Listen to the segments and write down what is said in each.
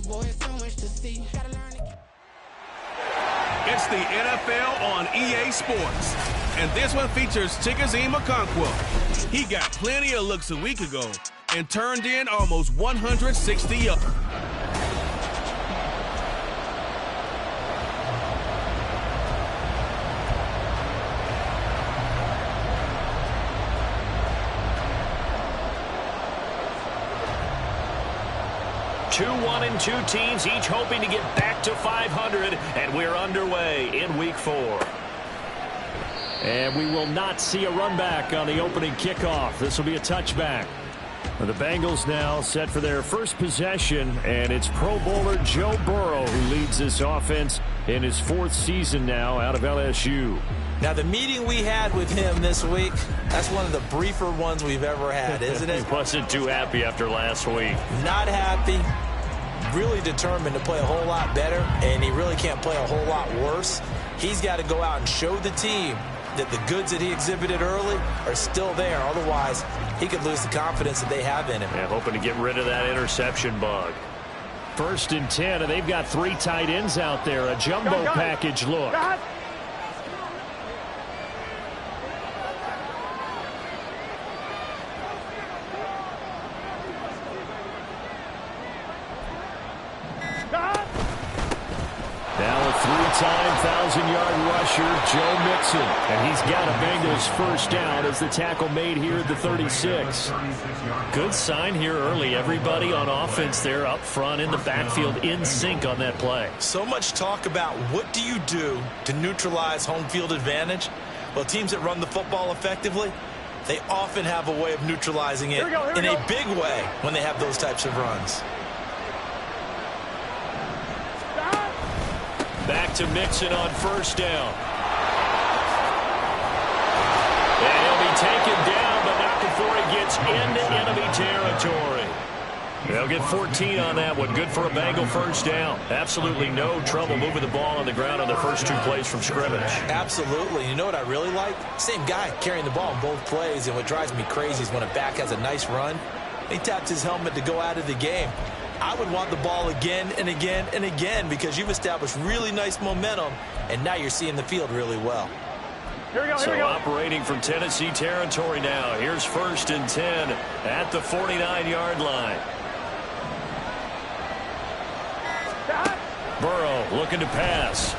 It's the NFL on EA Sports, and this one features Chickasee McConkwo. He got plenty of looks a week ago and turned in almost 160 yards. Two 1-2 teams, each hoping to get back to 500, and we're underway in Week 4. And we will not see a run back on the opening kickoff. This will be a touchback. The Bengals now set for their first possession, and it's Pro Bowler Joe Burrow who leads this offense in his 4th season now out of LSU. Now, the meeting we had with him this week, that's one of the briefer ones we've ever had, isn't it? He wasn't too happy after last week. Not happy. Really determined to play a whole lot better, and he really can't play a whole lot worse. He's got to go out and show the team that the goods that he exhibited early are still there. Otherwise, he could lose the confidence that they have in him. Yeah, hoping to get rid of that interception bug. 1st and 10, and they've got 3 tight ends out there. A jumbo package look. Now a 3-time 1,000-yard rusher, Joe Mixon. And he's got a Bengals first down as the tackle made here at the 36. Good sign here early. Everybody on offense there up front in the backfield in sync on that play. So much talk about what do you do to neutralize home field advantage? Well, teams that run the football effectively, they often have a way of neutralizing it in a big way when they have those types of runs. Back to Mixon on first down. And he'll be taken down, but not before he gets into enemy territory. They'll get 14 on that one. Good for a Bengal first down. Absolutely no trouble moving the ball on the ground on their first 2 plays from scrimmage. Absolutely. You know what I really like? Same guy carrying the ball in both plays, and what drives me crazy is when a back has a nice run, he taps his helmet to go out of the game. I would want the ball again and again and again because you've established really nice momentum, and now you're seeing the field really well. Here we go. Operating from Tennessee territory now. Here's 1st and 10 at the 49-yard line. Burrow looking to pass.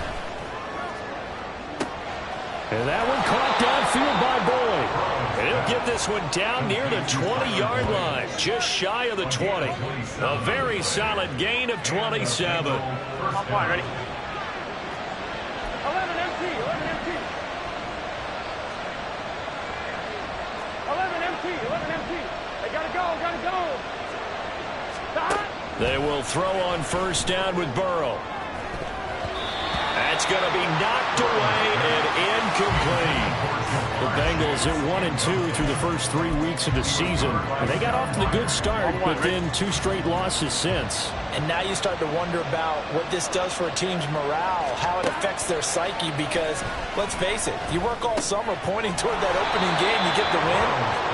And that one caught downfield by Boyd. And he'll get this one down near the 20-yard line, just shy of the 20. A very solid gain of 27. Ready? 11 MT, 11 MT. 11 MT, 11 MT. They gotta go. They will throw on first down with Burrow. That's going to be knocked away and incomplete. The Bengals at 1-2 through the first 3 weeks of the season. And they got off to the good start, but then 2 straight losses since. And now you start to wonder about what this does for a team's morale, how it affects their psyche, because, let's face it, you work all summer pointing toward that opening game, you get the win,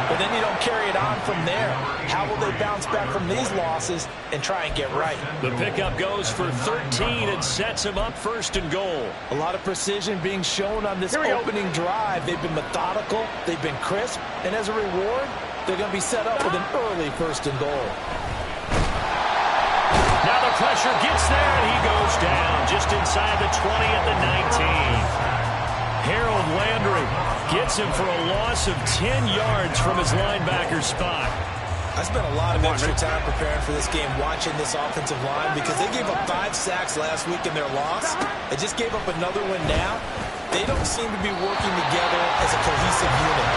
but then you don't carry it on from there. How will they bounce back from these losses and try and get right? The pickup goes for 13 and sets him up 1st and goal. A lot of precision being shown on this opening drive. They've been methodical, they've been crisp, and as a reward, they're going to be set up with an early 1st and goal. Now the pressure gets there, and he goes down just inside the 20 at the 19. Harold Landry gets him for a loss of 10 yards from his linebacker spot. I spent a lot of extra time preparing for this game, watching this offensive line, because they gave up 5 sacks last week in their loss. They just gave up another one now. They don't seem to be working together as a cohesive unit.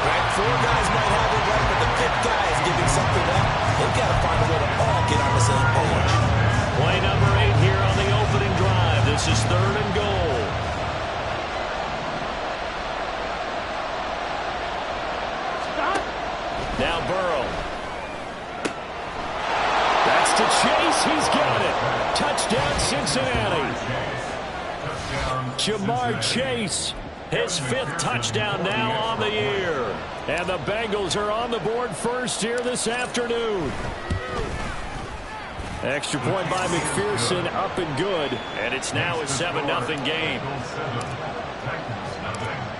Right? 4 guys might have it right, but the 5th guy is giving something up. They've got to find a way to all get on the same page. Play number 8 here on the opening drive. This is 3rd and goal. Now Burrow. That's to Chase. He's got it. Touchdown, Cincinnati. Jamar Chase, his 5th touchdown now on the year. And the Bengals are on the board first here this afternoon. Extra point by McPherson, up and good. And it's now a 7-0 game.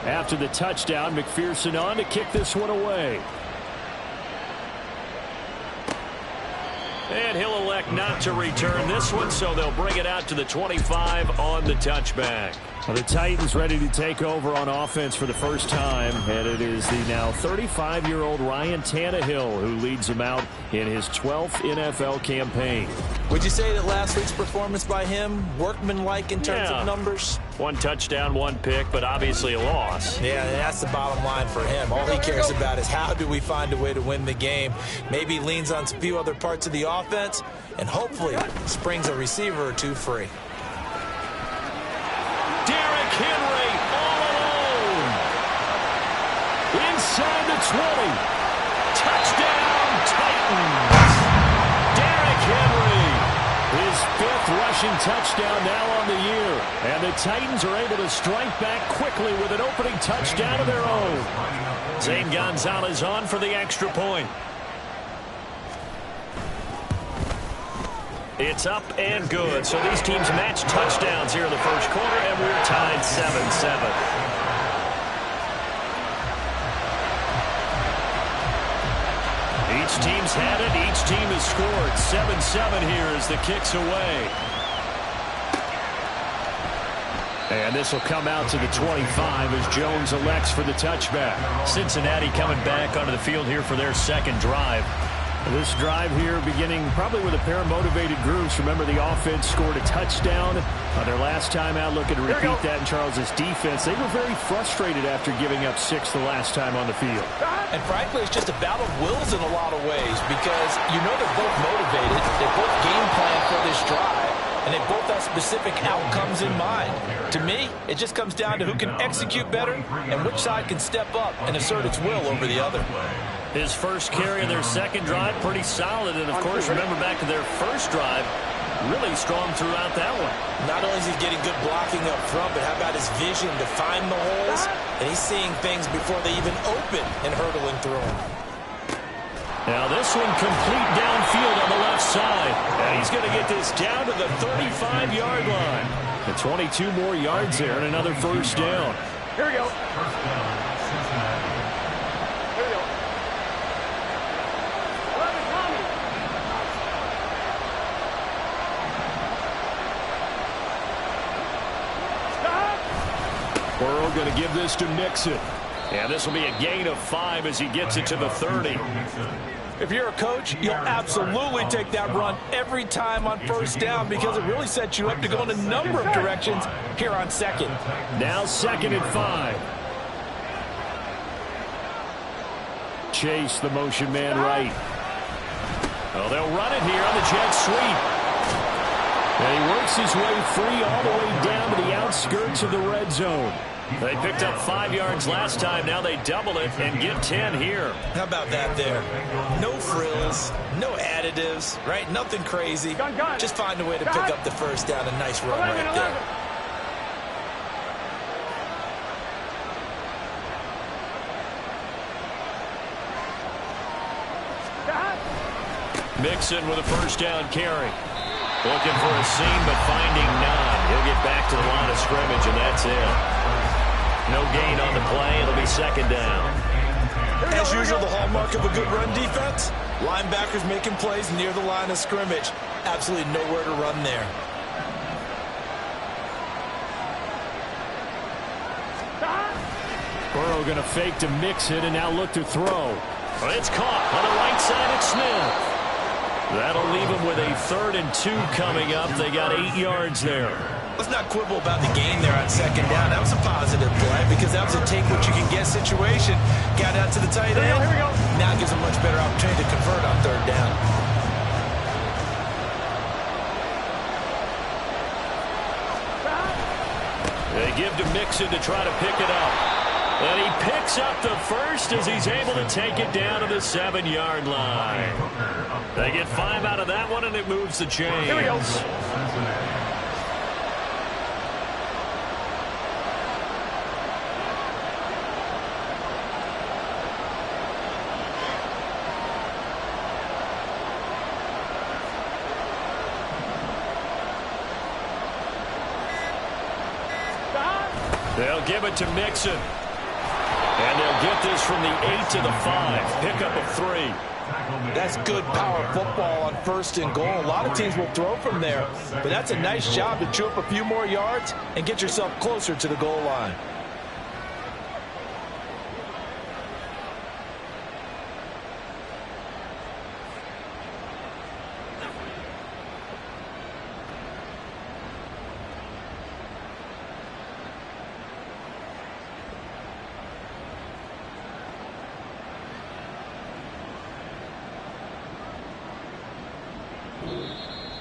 After the touchdown, McPherson on to kick this one away. And he'll elect not to return this one, so they'll bring it out to the 25 on the touchback. Well, the Titans ready to take over on offense for the first time, and it is the now 35-year-old Ryan Tannehill who leads them out in his 12th NFL campaign. Would you say that last week's performance by him, workmanlike in terms of numbers? 1 touchdown, 1 pick, but obviously a loss. Yeah, that's the bottom line for him. All he cares about is how do we find a way to win the game. Maybe leans on a few other parts of the offense, and hopefully springs a receiver or two free. Derrick Henry all alone. Inside the 20. Touchdown, Titans. Derrick Henry. His 5th rushing touchdown now on the year. And the Titans are able to strike back quickly with an opening touchdown of their own. Zane Gonzalez on for the extra point. It's up and good. So these teams match touchdowns here in the first quarter, and we're tied 7-7. Each team's had it. Each team has scored. 7-7 here as the kick's away. And this will come out to the 25 as Jones elects for the touchback. Cincinnati coming back onto the field here for their second drive. This drive here beginning probably with a pair of motivated groups. Remember, the offense scored a touchdown on their last time out. Looking to repeat that in Charles's defense. They were very frustrated after giving up 6 the last time on the field. And frankly, it's just a battle of wills in a lot of ways because you know they're both motivated. They both game plan for this drive, and they both have specific outcomes in mind. To me, it just comes down to who can execute better and which side can step up and assert its will over the other. His first carry of their second drive, pretty solid. And, of course, remember back to their first drive, really strong throughout that one. Not only is he getting good blocking up front, but how about his vision to find the holes? And he's seeing things before they even open and hurdling through them. Now this one complete downfield on the left side. And he's going to get this down to the 35-yard line. And 22 more yards there and another first down. Here we go. Burrow going to give this to Mixon. And this will be a gain of 5 as he gets it to the 30. If you're a coach, you'll absolutely take that run every time on first down because it really sets you up to go in a number of directions here on second. Now 2nd and 5. Chase, the motion man right. Oh, they'll run it here on the jet sweep. And he works his way free all the way down to the outskirts of the red zone. They picked up 5 yards last time. Now they double it and get 10 here. How about that there? No frills, no additives, right? Nothing crazy. Just find a way to pick up the first down. A nice run right there. Mixon with a first down carry. Looking for a seam, but finding none. He'll get back to the line of scrimmage, and that's it. No gain on the play. It'll be 2nd down. As usual, the hallmark of a good run defense, linebackers making plays near the line of scrimmage. Absolutely nowhere to run there. Burrow going to fake to Mixon and now look to throw. Well, it's caught on the right side at Smith. That'll leave them with a 3rd and 2 coming up. They got 8 yards there. Let's not quibble about the gain there on 2nd down. That was a positive play because that was a take-what-you-can-get situation. Got out to the tight end. Here we go. Now gives a much better opportunity to convert on 3rd down. They give to Mixon to try to pick it up. And he picks up the first as he's able to take it down to the 7-yard line. They get 5 out of that one, and it moves the chains. Here we go. They'll give it to Mixon. And they'll get this from the 8 to the 5. Pickup of 3. That's good power football on 1st and goal. A lot of teams will throw from there, but that's a nice job to chew up a few more yards and get yourself closer to the goal line.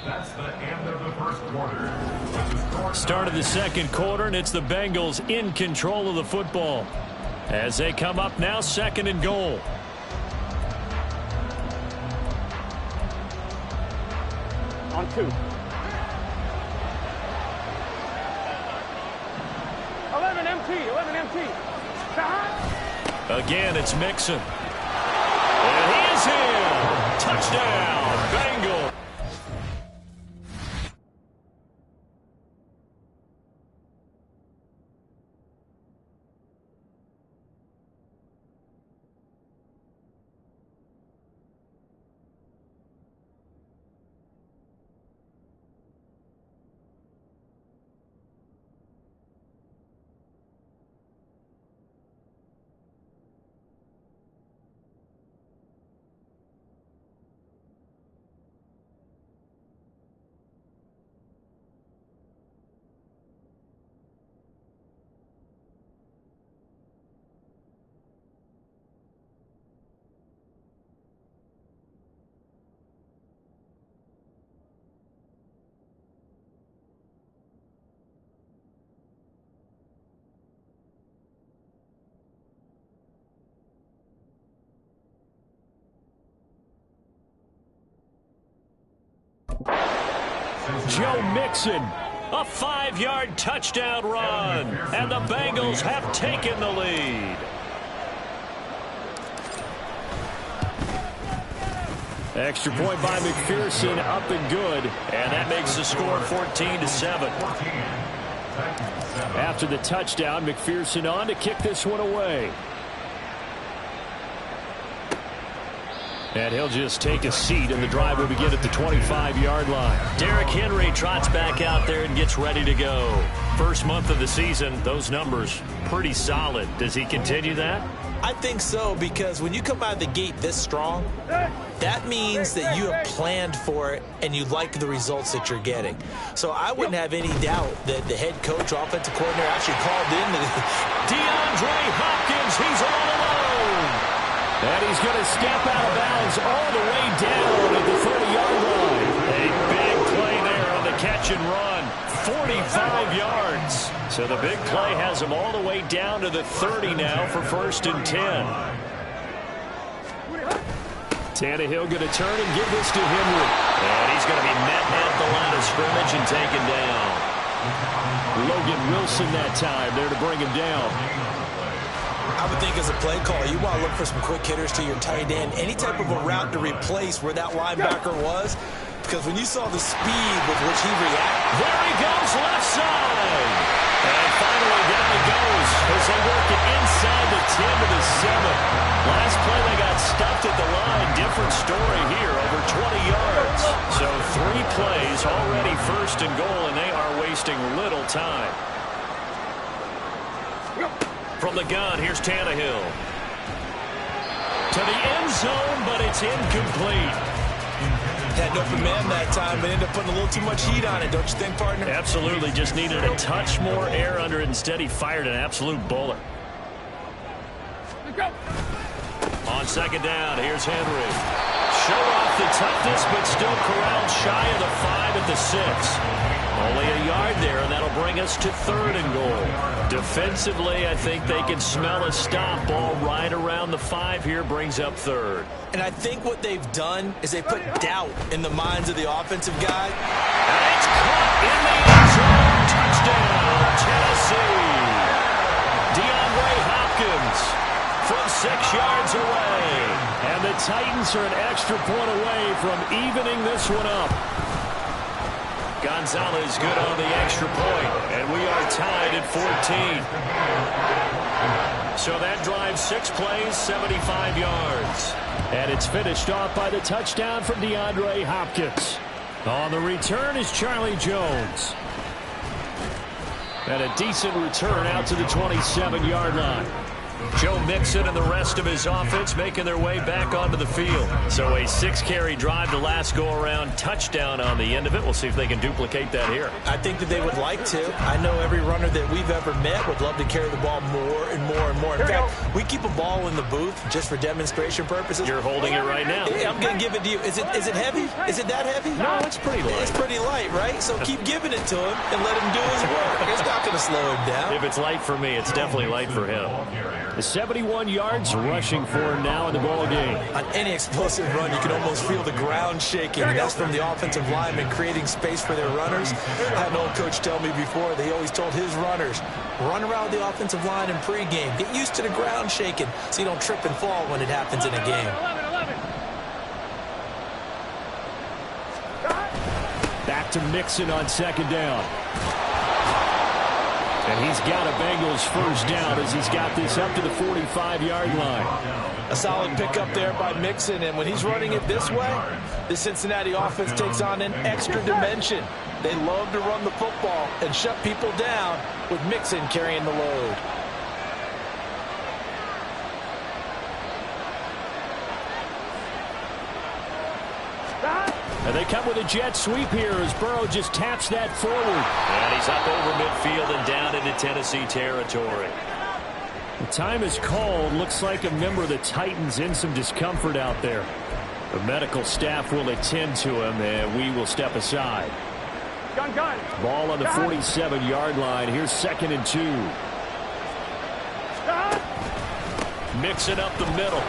That's the end of the first quarter. Start of the second quarter, and it's the Bengals in control of the football. As they come up now, 2nd and goal. On 2. 11 MT, 11 MT. Again, it's Mixon. And he is in. Touchdown, Bengals. Joe Mixon, a 5-yard touchdown run, and the Bengals have taken the lead. Extra point by McPherson, up and good, and that makes the score 14-7. After the touchdown, McPherson on to kick this one away. And he'll just take a seat, and the drive will begin at the 25-yard line. Derrick Henry trots back out there and gets ready to go. First month of the season, those numbers pretty solid. Does he continue that? I think so, because when you come out of the gate this strong, that means that you have planned for it and you like the results that you're getting. So I wouldn't have any doubt that the head coach, offensive coordinator, actually called in DeAndre Hopkins, he's all alone. And he's going to step out of bounds all the way down at the 30-yard line. A big play there on the catch and run. 45 yards. So the big play has him all the way down to the 30 now for 1st and 10. Tannehill going to turn and give this to Henry. And he's going to be met at the line of scrimmage and taken down. Logan Wilson that time there to bring him down. I would think as a play caller, you want to look for some quick hitters to your tight end, any type of a route to replace where that linebacker was, because when you saw the speed with which he reacted. There he goes, left side. And finally down he goes as they work it inside the 10 to the 7. Last play they got stuffed at the line. Different story here, over 20 yards. So 3 plays already 1st and goal, and they are wasting little time. From the gun, here's Tannehill. To the end zone, but it's incomplete. Had no command that time, but ended up putting a little too much heat on it, don't you think, partner? Absolutely. Just needed a touch more air under it. Instead, he fired an absolute bullet. On 2nd down, here's Henry. Show off the toughness, but still corralled shy of the 5 at the 6. Only a yard there, and that'll bring us to 3rd and goal. Defensively, I think they can smell a stop. Ball right around the 5 here brings up 3rd. And I think what they've done is they put doubt in the minds of the offensive guy. And it's caught in the end zone. Touchdown, Tennessee. DeAndre Hopkins from 6 yards away. And the Titans are an extra point away from evening this one up. Gonzalez good on the extra point, and we are tied at 14. So that drives 6 plays, 75 yards. And it's finished off by the touchdown from DeAndre Hopkins. On the return is Charlie Jones. And a decent return out to the 27-yard line. Joe Mixon and the rest of his offense making their way back onto the field. So a 6-carry drive to last go-around, touchdown on the end of it. We'll see if they can duplicate that here. I think that they would like to. I know every runner that we've ever met would love to carry the ball more and more and more. In fact, we keep a ball in the booth just for demonstration purposes. You're holding it right now. Yeah, I'm going to give it to you. Is it heavy? Is it that heavy? No, it's pretty light. It's pretty light, right? So keep giving it to him and let him do his work. It's not going to slow him down. If it's light for me, it's definitely light for him. The 71 yards rushing for him now in the ball game. On any explosive run, you can almost feel the ground shaking, and that's from the offensive linemen creating space for their runners. I had an old coach tell me before, they always told his runners, run around the offensive line in pregame. Get used to the ground shaking so you don't trip and fall when it happens in a game. Back to Mixon on second down. And he's got a Bengals first down as he's got this up to the 45-yard line. A solid pickup there by Mixon, and when he's running it this way, the Cincinnati offense takes on an extra dimension. They love to run the football and shut people down with Mixon carrying the load. And they come with a jet sweep here as Burrow just taps that forward. And he's up over midfield and down into Tennessee territory. The time is called. Looks like a member of the Titans in some discomfort out there. The medical staff will attend to him, and we will step aside. Gun. Ball on the 47-yard line. Here's 2nd and 2. Mixing up the middle.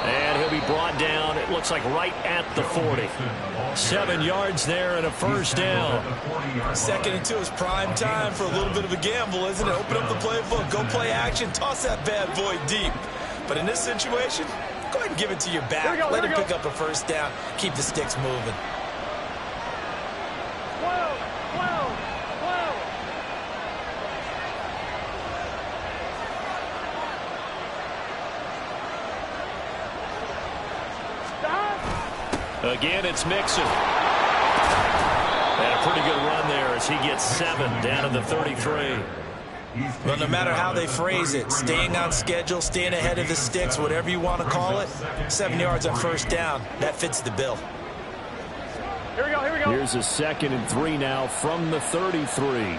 And he'll be brought down, it looks like right at the 40. 7 yards there and a first down. 2nd and 2 is prime time for a little bit of a gamble, isn't it? Open up the playbook, go play action, toss that bad boy deep. But in this situation, go ahead and give it to your back. Let him pick up a first down, keep the sticks moving. Again, it's Mixon. And a pretty good run there as he gets 7 down to the 33. Well, no matter how they phrase it, staying on schedule, staying ahead of the sticks, whatever you want to call it, 7 yards on first down, that fits the bill. Here we go. Here's a 2nd and 3 now from the 33.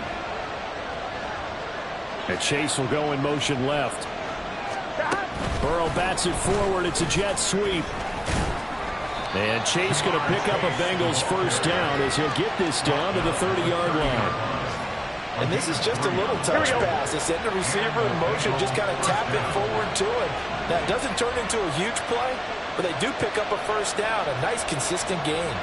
And Chase will go in motion left. Burrow bats it forward. It's a jet sweep. And Chase going to pick up a Bengals first down as he'll get this down to the 30-yard line. And this is just a little touch pass. They send the receiver in motion, just kind of tap it forward to him. Now, it doesn't turn into a huge play, but they do pick up a first down. A nice, consistent gain.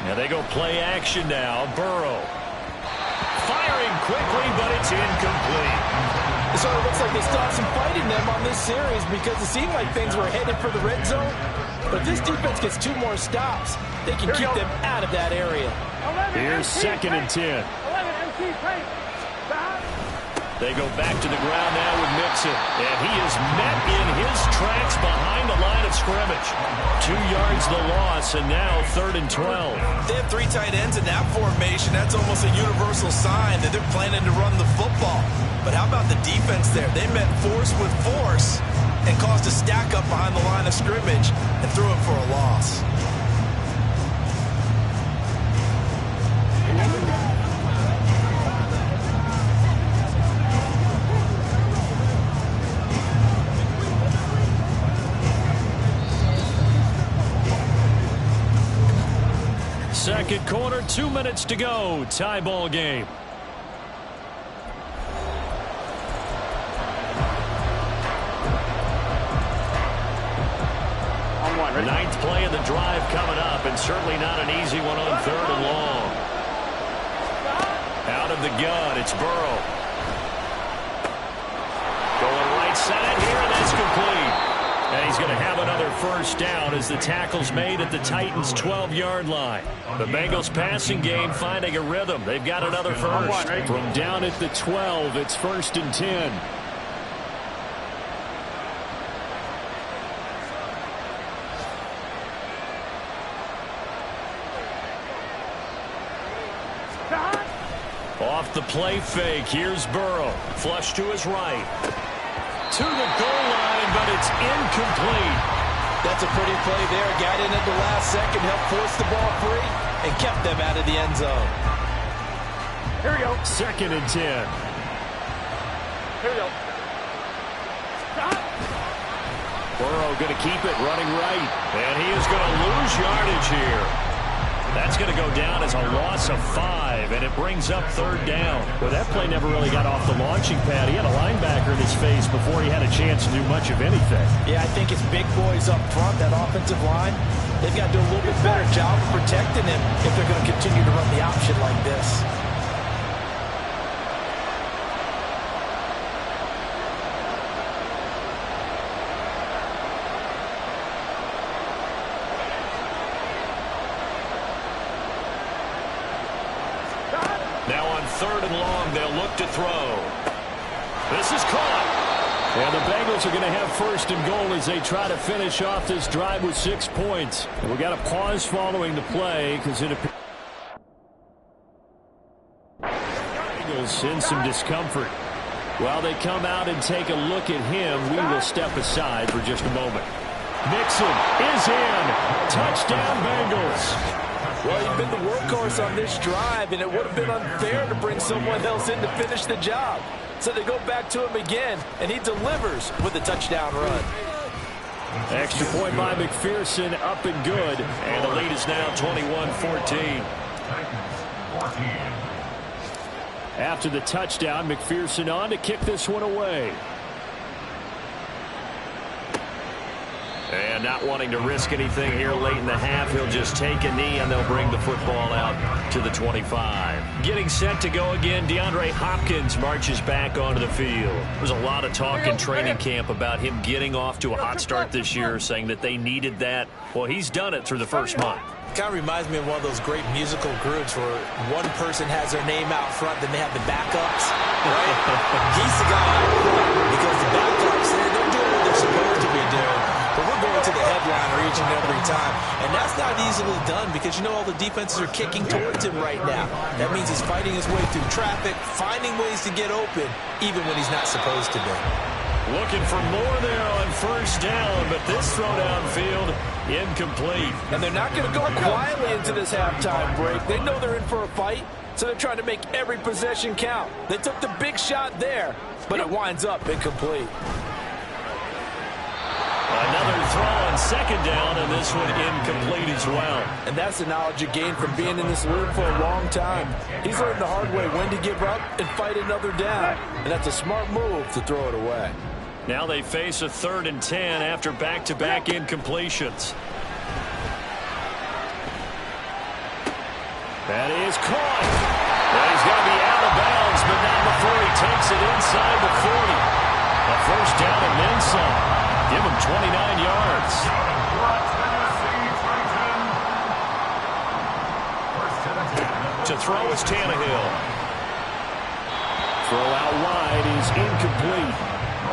Now they go play action now. Burrow. Firing quickly, but it's incomplete. It sort of looks like they still have some fight in them on this series because it seemed like things were headed for the red zone. But if this defense gets 2 more stops, they can keep them out of that area. Here's 2nd and 10. They go back to the ground now with Mixon. And he is met in his tracks behind the line of scrimmage. 2 yards the loss, and now 3rd and 12. They have 3 tight ends in that formation. That's almost a universal sign that they're planning to run the football. But how about the defense there? They met force with force and caused a stack up behind the line of scrimmage and threw it for a loss. Second quarter, 2 minutes to go. Tie ball game. Ninth play of the drive coming up, and certainly not an easy one on 3rd and long. Out of the gun, it's Burrow. Going right side here, and that's complete. And he's going to have another first down as the tackle's made at the Titans' 12-yard line. The Bengals passing game finding a rhythm. They've got another first. From down at the 12, it's 1st and 10. Off the play fake, here's Burrow. Flush to his right. To the goal line, but it's incomplete. That's a pretty play there. Got in at the last second, helped force the ball free, and kept them out of the end zone. Here we go. 2nd and 10. Here we go. Burrow going to keep it running right. And he is going to lose yardage here. That's going to go down as a loss of 5, and it brings up 3rd down. But that play never really got off the launching pad. He had a linebacker in his face before he had a chance to do much of anything. Yeah, I think it's big boys up front, that offensive line. They've got to do a little bit better job of protecting him if they're going to continue to run the option like this. Now on 3rd and long, they'll look to throw. This is caught. And the Bengals are going to have 1st and goal as they try to finish off this drive with 6 points. And we got a pause following the play because it appears Bengals in some discomfort. While they come out and take a look at him, we will step aside for just a moment. Mixon is in. Touchdown, Bengals. Well, he's been the workhorse on this drive, and it would have been unfair to bring someone else in to finish the job. So they go back to him again, and he delivers with a touchdown run. Extra point by McPherson, up and good. And the lead is now 21-14. After the touchdown, McPherson on to kick this one away. And not wanting to risk anything here late in the half, he'll just take a knee and they'll bring the football out to the 25. Getting set to go again, DeAndre Hopkins marches back onto the field. There's a lot of talk in training camp about him getting off to a hot start this year, saying that they needed that. Well, he's done it through the first month. Kind of reminds me of one of those great musical groups where one person has their name out front, then they have the backups. Right? He's the guy out front because the backups, they're doing what they're supposed to be doing. But we're going to the headliner each and every time. And that's not easily done because, you know, all the defenses are kicking towards him right now. That means he's fighting his way through traffic, finding ways to get open, even when he's not supposed to be. Looking for more there on 1st down, but this throw downfield, incomplete. And they're not going to go quietly into this halftime break. They know they're in for a fight, so they're trying to make every possession count. They took the big shot there, but it winds up incomplete. Another throw on 2nd down, and this one incomplete as well. And that's the knowledge you gain from being in this league for a long time. He's learned the hard way when to give up and fight another down. And that's a smart move to throw it away. Now they face a 3rd and 10 after back-to-back incompletions. That is caught. Well, he's going to be out of bounds, but not before he takes it inside the 40. A 1st down and then some. Give him 29 yards. To throw is Tannehill. Throw out wide is incomplete.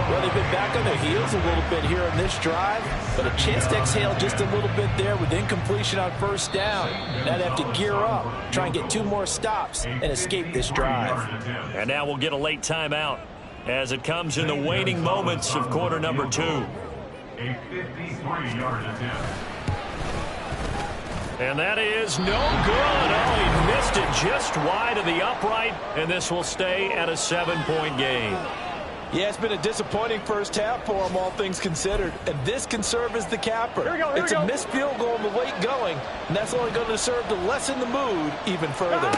Well, they've been back on their heels a little bit here in this drive, but a chance to exhale just a little bit there with incompletion on 1st down. Now they have to gear up, try and get 2 more stops, and escape this drive. And now we'll get a late timeout as it comes in the waning moments of quarter number 2. A 53-yard attempt. And that is no good. Oh, he missed it just wide of the upright, and this will stay at a 7-point game. Yeah, it's been a disappointing first half for him, all things considered. And this can serve as the capper. It's a missed field goal in the late going, and that's only going to serve to lessen the mood even further.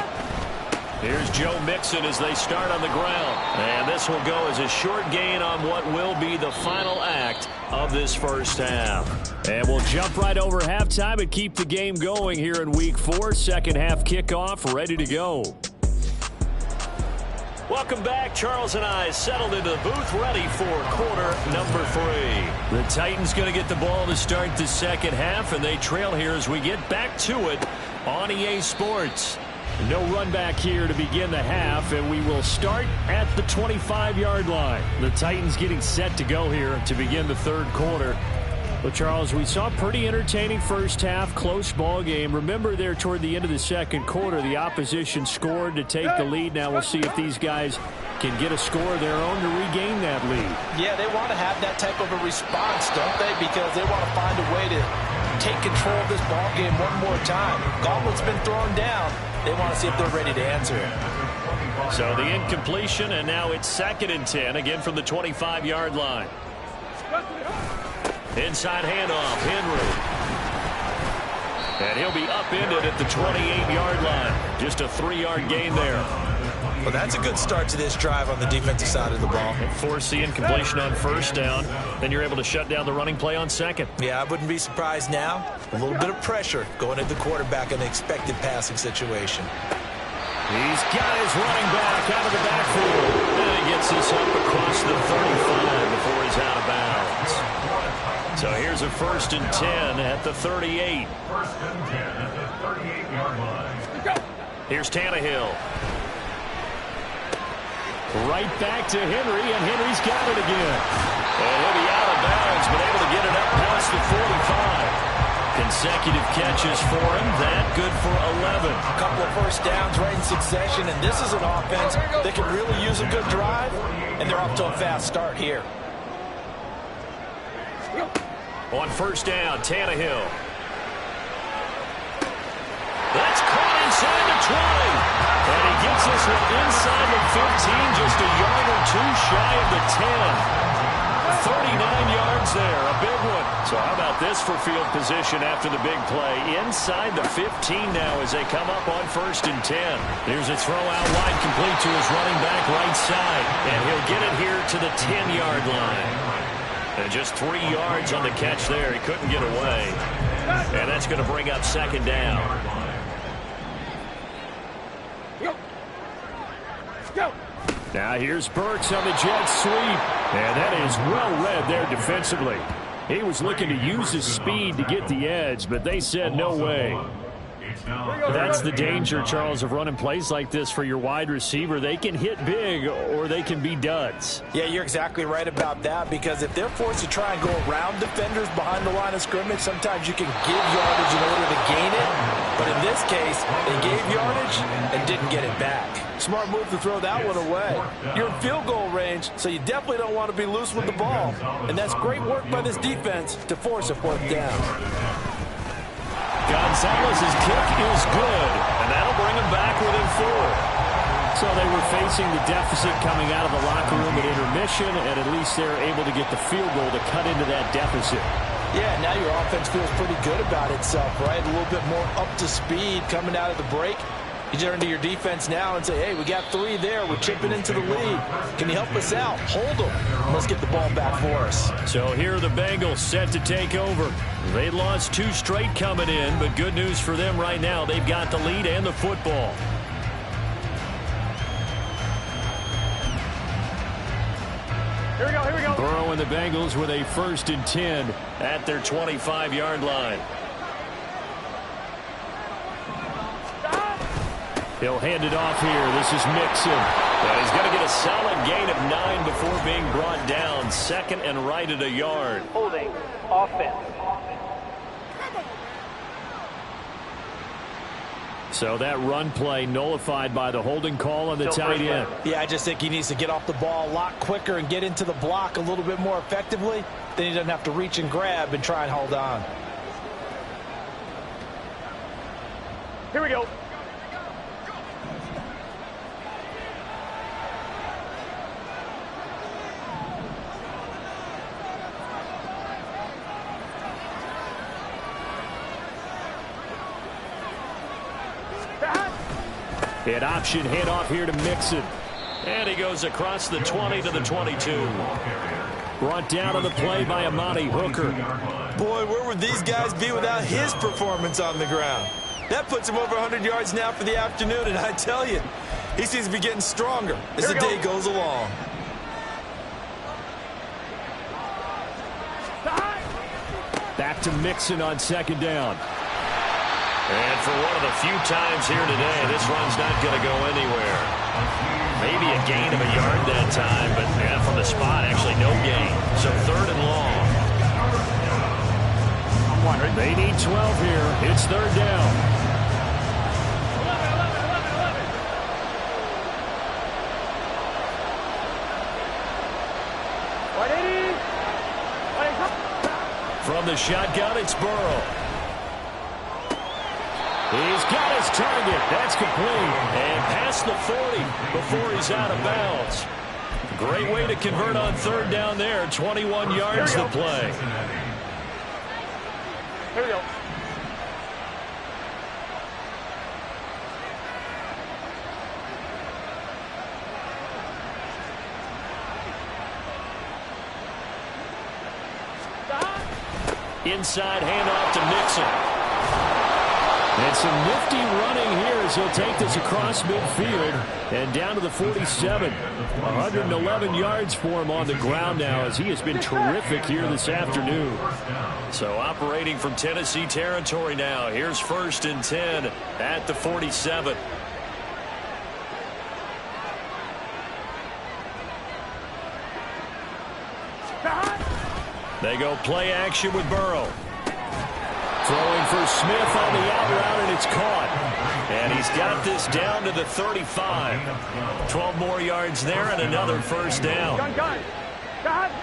Here's Joe Mixon as they start on the ground. And this will go as a short gain on what will be the final act of this first half. And we'll jump right over halftime and keep the game going here in Week 4. Second half kickoff ready to go. Welcome back. Charles and I settled into the booth, ready for quarter number 3. The Titans going to get the ball to start the second half, and they trail here as we get back to it on EA Sports. No run back here to begin the half, and we will start at the 25-yard line. The Titans getting set to go here to begin the third quarter. Well, Charles, we saw a pretty entertaining first half, close ball game. Remember there toward the end of the second quarter, the opposition scored to take the lead. Now we'll see if these guys can get a score of their own to regain that lead. Yeah, they want to have that type of a response, don't they? Because they want to find a way to take control of this ball game one more time. Gauntlet's been thrown down. They want to see if they're ready to answer it. So the incompletion, and now it's 2nd and 10, again from the 25-yard line. Inside handoff, Henry. And he'll be upended at the 28-yard line. Just a 3-yard gain there. Well, that's a good start to this drive on the defensive side of the ball. And force the incompletion on first down. Then you're able to shut down the running play on second. Yeah, I wouldn't be surprised now. A little bit of pressure going at the quarterback in an expected passing situation. He's got his running back out of the backfield. And he gets this up across the 35 before he's out of bounds. So here's a 1st and 10 at the 38. 1st and 10 at the 38-yard line. Here's Tannehill. Right back to Henry, and Henry's got it again. And he'll be out of bounds, but able to get it up past the 45. Consecutive catches for him. That good for 11. A couple of first downs right in succession, and this is an offense that can really use a good drive, and they're off to a fast start here. On first down, Tannehill. That's caught inside the 20. And he gets this one inside the 15, just a yard or two shy of the 10. 39 yards there, a big one. So how about this for field position after the big play? Inside the 15 now as they come up on 1st and 10. Here's a throw out wide, complete to his running back right side. And he'll get it here to the 10-yard line. And just 3 yards on the catch there. He couldn't get away. And that's going to bring up 2nd down. Now here's Burks on the jet sweep. And that is well read there defensively. He was looking to use his speed to get the edge, but they said no way. That's the danger, Charles, of running plays like this for your wide receiver. They can hit big or they can be duds. Yeah, you're exactly right about that, because if they're forced to try and go around defenders behind the line of scrimmage, sometimes you can give yardage in order to gain it. But in this case, they gave yardage and didn't get it back. Smart move to throw that one away. You're in field goal range, so you definitely don't want to be loose with the ball. And that's great work by this defense to force a 4th down. Gonzalez's kick is good, and that'll bring them back within 4. So they were facing the deficit coming out of the locker room at intermission, and at least they're able to get the field goal to cut into that deficit. Yeah, now your offense feels pretty good about itself, right? A little bit more up to speed coming out of the break. You turn to your defense now and say, hey, we got 3 there. We're chipping into the lead. Can you help us out? Hold them. Let's get the ball back for us. So here are the Bengals set to take over. They lost 2 straight coming in, but good news for them right now. They've got the lead and the football. Here we go, here we go. Burrow and the Bengals with a 1st and 10 at their 25-yard line. He'll hand it off here. This is Mixon. And he's going to get a solid gain of 9 before being brought down. 2nd and right at a yard. Holding offense. So that run play nullified by the holding call on the tight end. Yeah, I just think he needs to get off the ball a lot quicker and get into the block a little bit more effectively. Then he doesn't have to reach and grab and try and hold on. Here we go. An option handoff here to Mixon. And he goes across the 20 to the 22. Brought down on the play by Amani Hooker. Boy, where would these guys be without his performance on the ground? That puts him over 100 yards now for the afternoon, and I tell you, He seems to be getting stronger as the day goes along. Back to Mixon on second down. And for one of the few times here today, this run's not going to go anywhere. Maybe a gain of a yard that time, but yeah, from the spot, actually no gain. So third and long. They need 12 here. It's third down. From the shotgun, it's Burrow. He's got his target. That's complete. And past the 40 before he's out of bounds. Great way to convert on third down there. 21 yards to play. Here we go. Inside handoff to Mixon. And some nifty running here as he'll take this across midfield and down to the 47. 111 yards for him on the ground now as he has been terrific here this afternoon. So operating from Tennessee territory now. Here's first and 10 at the 47. They go play action with Burrow. Throwing for Smith on the out route, and it's caught. And he's got this down to the 35. 12 more yards there and another first down. Gun. 11.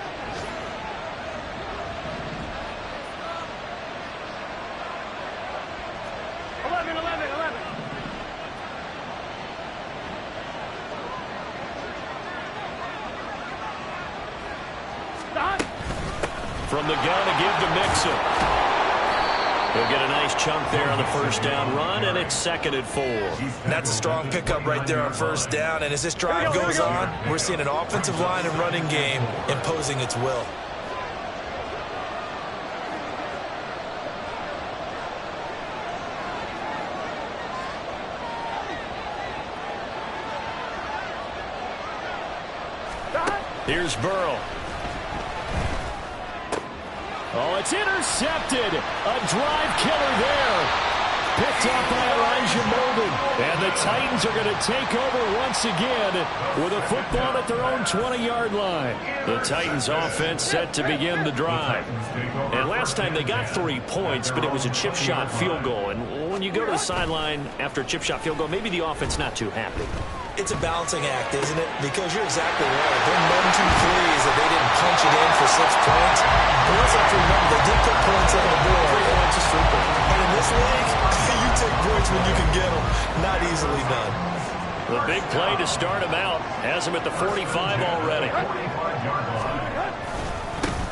From the gun to give to Mixon. He'll get a nice chunk there on the first down run, and it's second and 4. That's a strong pickup right there on first down, and as this drive goes on, we're seeing an offensive line and running game imposing its will. Here's Burrow. Oh, it's intercepted. A drive killer there. Picked up by Elijah Molden. And the Titans are going to take over once again with a football at their own 20-yard line. The Titans offense set to begin the drive. And last time they got 3 points, but it was a chip shot field goal. And when you go to the sideline after a chip shot field goal, maybe the offense not too happy. It's a balancing act, isn't it? Because you're exactly right. They're none too pleased that they didn't punch it in for 6 points. But let's have to remember, they did put points on the board. 3 points is 3 points. And in this league, you take points when you can get them. Not easily done. The big play to start him out has him at the 45 already.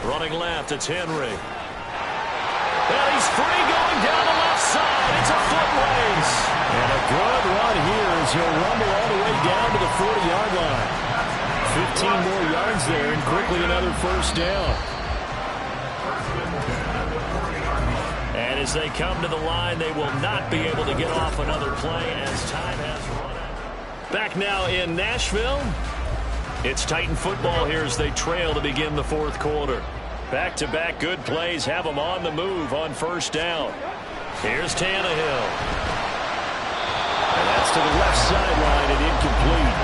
Running left, it's Henry. And he's free going down the left side. It's a foot race. And a good run here as he'll rumble all the way down to the 40-yard line. 15 more yards there and quickly another first down. And as they come to the line, they will not be able to get off another play as time has run out. Back now in Nashville. It's Titan football here as they trail to begin the fourth quarter. Back-to-back good plays have them on the move on first down. Here's Tannehill. And that's to the left sideline and incomplete.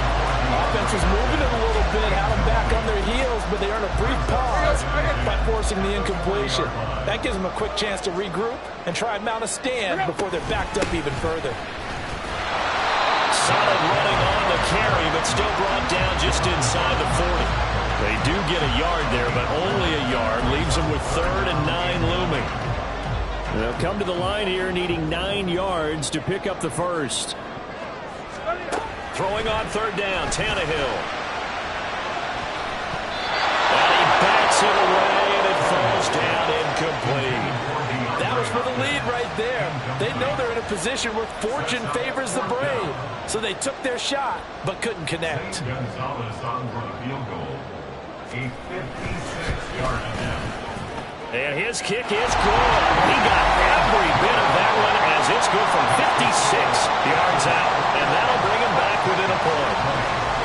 Offense was moving it a little bit, had them back on their heels, but they earned a brief pause by forcing the incompletion. That gives them a quick chance to regroup and try and mount a stand before they're backed up even further. Solid running on the carry, but still brought down just inside the 40. They do get a yard there, but only a yard. Leaves them with 3rd and 9 looming. They'll come to the line here needing 9 yards to pick up the first. Throwing on 3rd down, Tannehill. And he backs it away, and it falls down incomplete. That was for the lead right there. They know they're in a position where fortune favors the brave. So they took their shot, but couldn't connect. Gonzalez on for the field goal. A 56-yard attempt. And his kick is good. He got every bit of that one as it's good from 56 yards out. And that'll bring him back within and a point.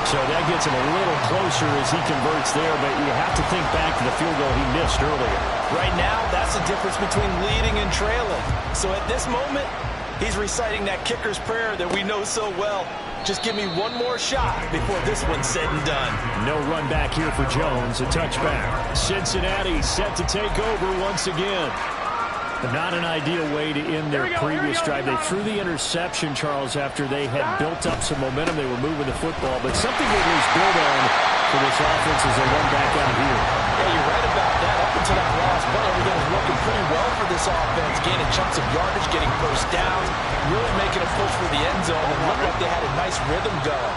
So that gets him a little closer as he converts there, but you have to think back to the field goal he missed earlier. Right now, that's the difference between leading and trailing. So at this moment, he's reciting that kicker's prayer that we know so well. Just give me one more shot before this one's said and done. No run back here for Jones, a touchback. Cincinnati set to take over once again. But not an ideal way to end their previous drive. They threw the interception, Charles, after they had built up some momentum. They were moving the football, but something they was built on for this offense as they run back out here. Yeah, you're right about that. Up until that last play, everything was working pretty well for this offense, gaining chunks of yardage, getting first downs, really making a push for the end zone, and looked like they had a nice rhythm going.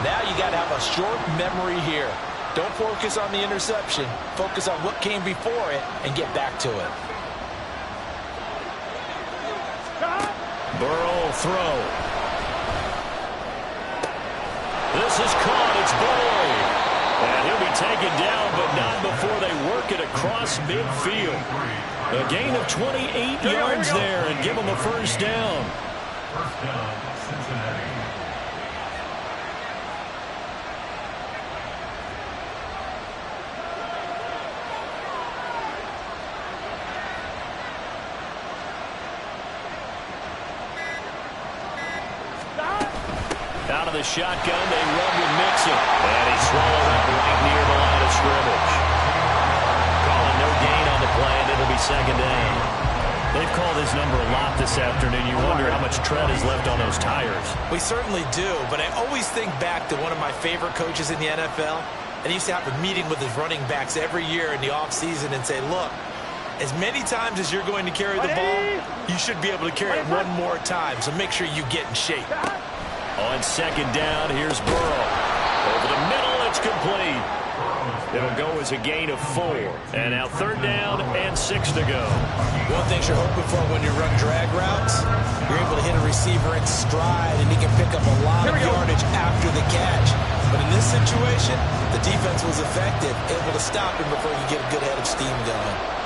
Now you got to have a short memory here. Don't focus on the interception. Focus on what came before it and get back to it. Burrow throw. This is caught. It's Boyd. And he'll be taken down, but not before they work it across midfield. A gain of 28 yards there and give them a first down. First down, Cincinnati. Out of the shotgun, they run with Mixon. And he swallowed up right near the line of scrimmage. Calling no gain on the play, and it'll be second down. They've called his number a lot this afternoon. You wonder how much tread is left on those tires. We certainly do, but I always think back to one of my favorite coaches in the NFL. And he used to have a meeting with his running backs every year in the offseason and say, look, as many times as you're going to carry the ball, you should be able to carry it one more time, so make sure you get in shape. On second down, here's Burrow. Over the middle, it's complete. It'll go as a gain of 4. And now third down and 6 to go. One thing you're hoping for when you run drag routes, you're able to hit a receiver in stride, and he can pick up a lot of yardage after the catch. But in this situation, the defense was effective, able to stop him before he could get a good head of steam going.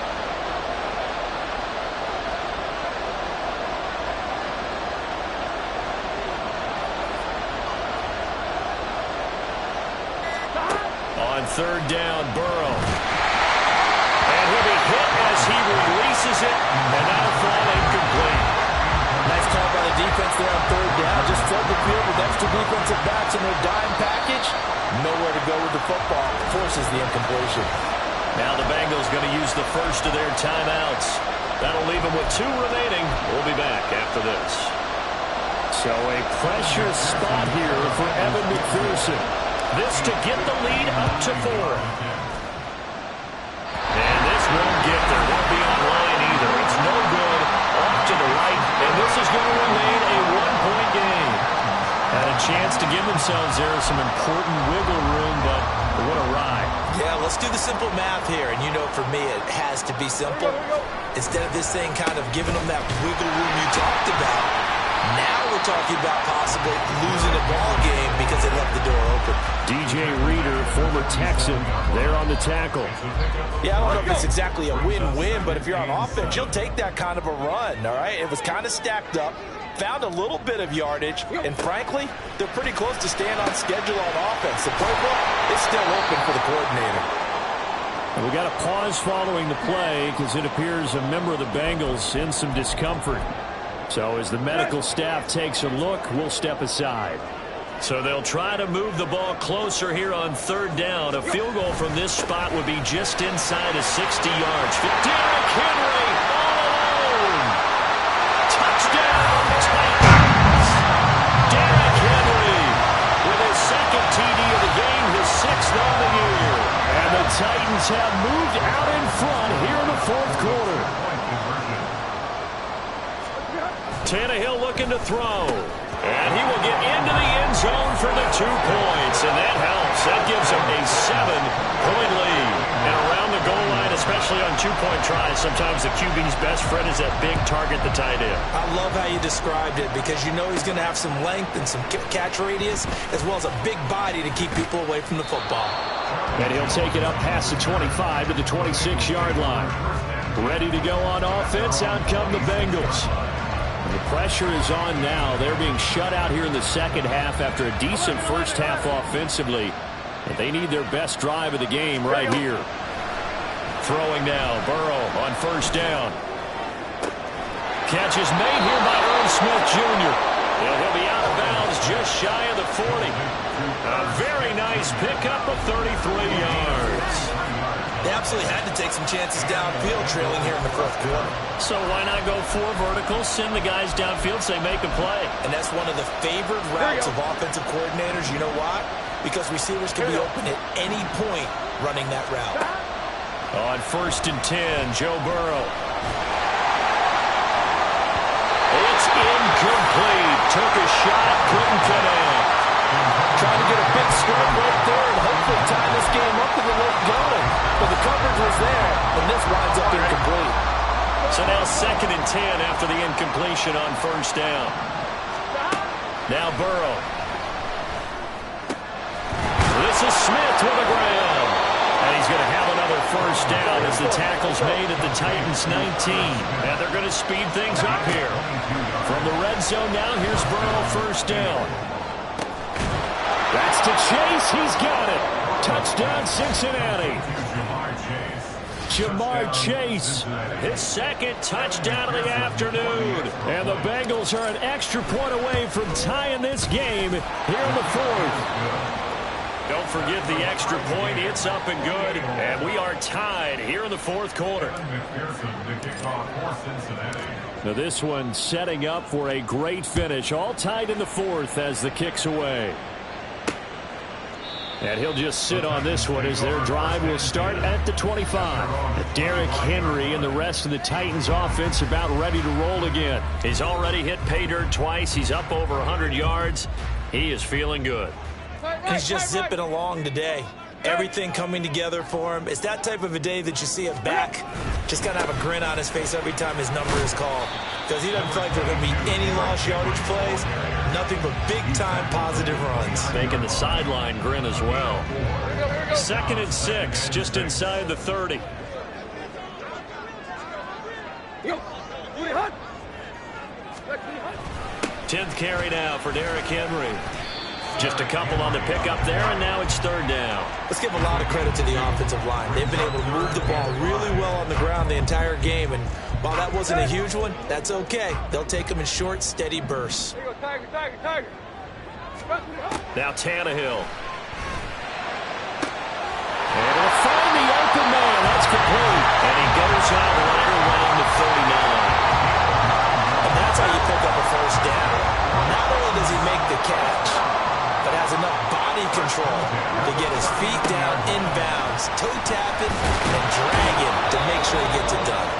On third down, Burrow. And he'll be hit as he releases it, and that'll fall incomplete. Nice call by the defense there on third down. Just flood the field with extra defensive backs in their dime package. Nowhere to go with the football. Forces the incompletion. Now the Bengals going to use the first of their timeouts. That'll leave them with 2 remaining. We'll be back after this. So a pressure spot here for Evan McPherson. This to get the lead up to 4. And this won't get there. Won't be online either. It's no good. Off to the right. And this is going to remain a 1-point game. Had a chance to give themselves there some important wiggle room, but what a ride. Yeah, let's do the simple math here. And you know, for me, it has to be simple. Instead of this thing kind of giving them that wiggle room you talked about, now we're talking about possibly losing a ball game because they left the door open. DJ Reader, former Texan, there on the tackle. Yeah, I don't know if it's exactly a win-win, but if you're on offense, you'll take that kind of a run, all right? It was kind of stacked up, found a little bit of yardage, and frankly, they're pretty close to staying on schedule on offense. The playbook is still open for the coordinator. We got a pause following the play because it appears a member of the Bengals in some discomfort. So as the medical staff takes a look, we'll step aside. So they'll try to move the ball closer here on third down. A field goal from this spot would be just inside of 60 yards. Derrick Henry all alone. Touchdown, Titans. Derrick Henry with his second TD of the game, his 6th on the year. And the Titans have moved out in front here in the fourth quarter. Tannehill looking to throw. And he will get into the end zone for the 2 points. And that helps. That gives him a 7-point lead. And around the goal line, especially on 2-point tries, sometimes the QB's best friend is that big target, the tight end. I love how you described it because you know he's going to have some length and some catch radius as well as a big body to keep people away from the football. And he'll take it up past the 25 to the 26-yard line. Ready to go on offense. Out come the Bengals. The pressure is on now. They're being shut out here in the second half after a decent first half offensively. But they need their best drive of the game right here. Throwing now, Burrow on first down. Catch is made here by Earl Smith Jr. And he'll be out of bounds just shy of the 40. A very nice pickup of 33 yards. They absolutely had to take some chances downfield trailing here in the fourth quarter. So why not go 4 verticals, send the guys downfield, say make a play. And that's one of the favored routes of offensive coordinators. You know why? Because receivers can be open at any point running that route. On 1st and 10, Joe Burrow. It's incomplete. Took a shot, couldn't connect. Trying to get a big stroke right there and hopefully tie this game up with a late going. But the coverage was there, and this winds up incomplete. So now 2nd and 10 after the incompletion on first down. Now Burrow. This is Smith with the ground. And he's going to have another first down as the tackle's made at the Titans 19. And they're going to speed things up here. From the red zone now, here's Burrow first down. That's to Chase. He's got it. Touchdown, Cincinnati. Jamar Chase, his 2nd touchdown of the afternoon. And the Bengals are an extra point away from tying this game here in the 4th. Don't forget the extra point. It's up and good. And we are tied here in the 4th quarter. Now this one setting up for a great finish. All tied in the 4th as the kick's away. And he'll just sit on this one as their drive will start at the 25. Derrick Henry and the rest of the Titans offense about ready to roll again. He's already hit pay dirt twice. He's up over 100 yards. He is feeling good. He's just zipping along today. Everything coming together for him. It's that type of a day that you see a back just got to have a grin on his face every time his number is called. Because he doesn't feel like there are going to be any lost yardage plays. Nothing but big-time positive runs. Making the sideline grin as well. 2nd and 6, just inside the 30. Tenth carry now for Derrick Henry. Just a couple on the pickup there, and now it's 3rd down. Let's give a lot of credit to the offensive line. They've been able to move the ball really well on the ground the entire game, and while that wasn't a huge one, that's okay. They'll take them in short, steady bursts. Now Tannehill. And he'll find the open man. That's complete. And he goes out right around the 39. And that's how you pick up a first down. Not only does he make the catch, but has enough body control to get his feet down inbounds, toe tapping, and dragging to make sure he gets it done.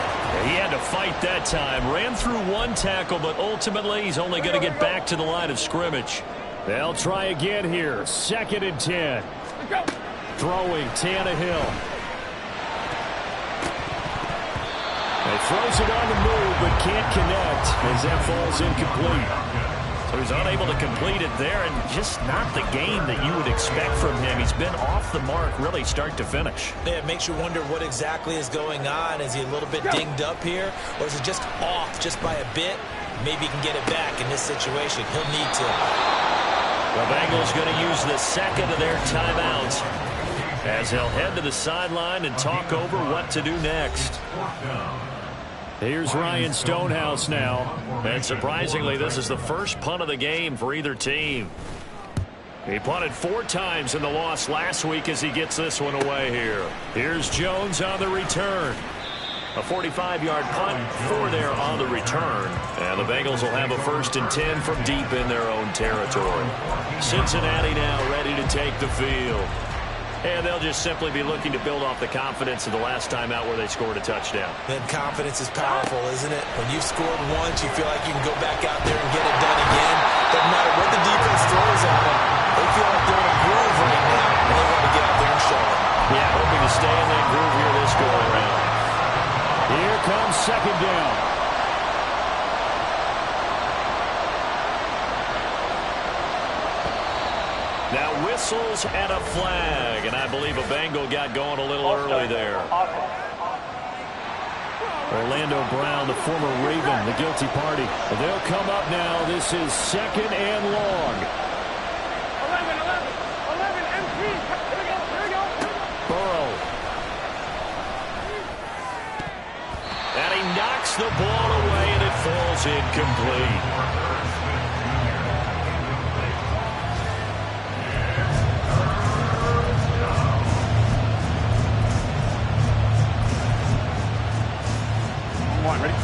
He had to fight that time. Ran through one tackle, but ultimately he's only going to get back to the line of scrimmage. They'll try again here. 2nd and 10. Throwing Tannehill. He throws it on the move, but can't connect as that falls incomplete. So he's unable to complete it there, and just not the game that you would expect from him. He's been off the mark really start to finish. Yeah, it makes you wonder what exactly is going on. Is he a little bit dinged up here, or is it just off just by a bit? Maybe he can get it back in this situation. He'll need to. The Bengals going to use the 2nd of their timeouts as they'll head to the sideline and talk over what to do next. Here's Ryan Stonehouse now. And surprisingly, this is the first punt of the game for either team. He punted 4 times in the loss last week as he gets this one away here. Here's Jones on the return. A 45-yard punt for there on the return. And the Bengals will have a 1st and 10 from deep in their own territory. Cincinnati now ready to take the field. And they'll just simply be looking to build off the confidence of the last time out where they scored a touchdown. Then confidence is powerful, isn't it? When you've scored once, you feel like you can go back out there and get it done again. Doesn't matter what the defense throws at them. They feel like they're in a groove right now, and they want to get out there and show it. Yeah, hoping to stay in that groove here this go around. Here comes 2nd down. Now whistles and a flag, and I believe a Bengal got going a little early there. Orlando Brown, the former Raven, the guilty party. They'll come up now. This is 2nd and long. 11, MP. Here we go. Burrow. And he knocks the ball away, and it falls incomplete.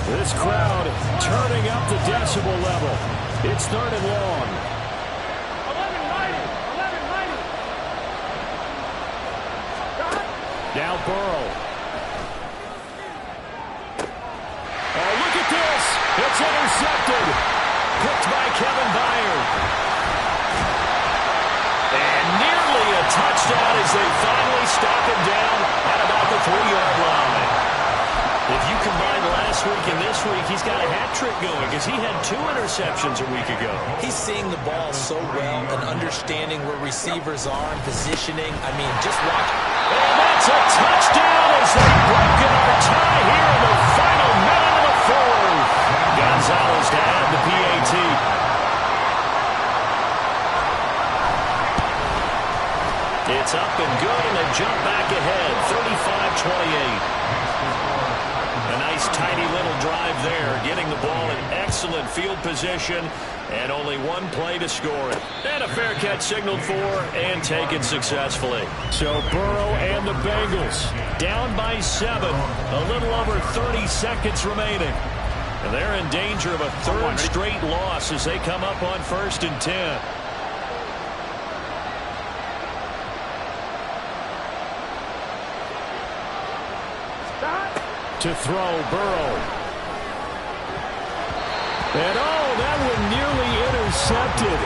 This crowd turning up the decibel level. It's 3rd and long. 11-90. Now Burrow. Oh, look at this. It's intercepted. Picked by Kevin Byard. And nearly a touchdown as they finally stop him down at about the 3-yard line. If you combine last week and this week, he's got a hat trick going because he had 2 interceptions a week ago. He's seeing the ball so well and understanding where receivers are and positioning. I mean, just watch. And that's a touchdown as they've broken our tie here in the final minute of the 4th. Gonzalez to add the PAT. It's up and good, and they jump back ahead, 35-28. A nice, tidy little drive there, getting the ball in excellent field position, and only 1 play to score it. And a fair catch signaled for and taken successfully. So Burrow and the Bengals down by 7, a little over 30 seconds remaining. And they're in danger of a 3rd straight loss as they come up on 1st and 10. To throw, Burrow. And that one nearly intercepted.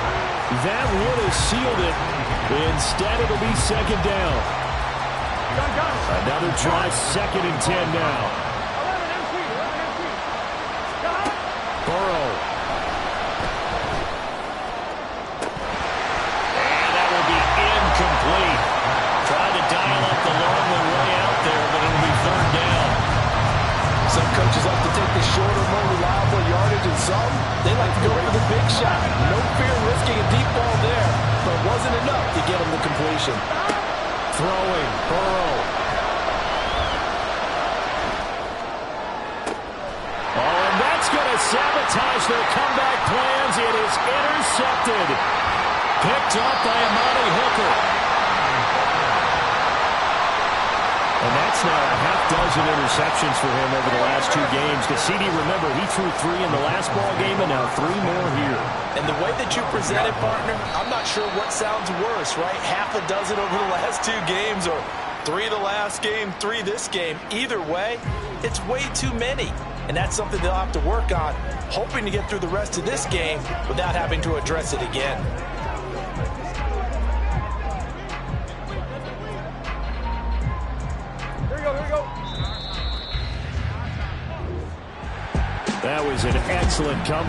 That would have sealed it. Instead, it'll be 2nd down. Another try, 2nd and 10 now. 11 MP. Burrow. And that will be incomplete. Trying to dial up the long one way out there, but it'll be 3rd down. Some coaches like to take the shorter, more reliable yardage, and some, they like to go for the big shot. No fear risking a deep ball there, but it wasn't enough to get him the completion. Throwing, Burrow. Oh, and that's going to sabotage their comeback plans. It is intercepted. Picked up by Amani Hooker. And that's now a half-dozen interceptions for him over the last 2 games. Because CD, remember, he threw 3 in the last ball game and now 3 more here. And the way that you present it, partner, I'm not sure what sounds worse, right? Half a dozen over the last 2 games or 3 the last game, 3 this game. Either way, it's way too many. And that's something they'll have to work on, hoping to get through the rest of this game without having to address it again. That was an excellent comeback.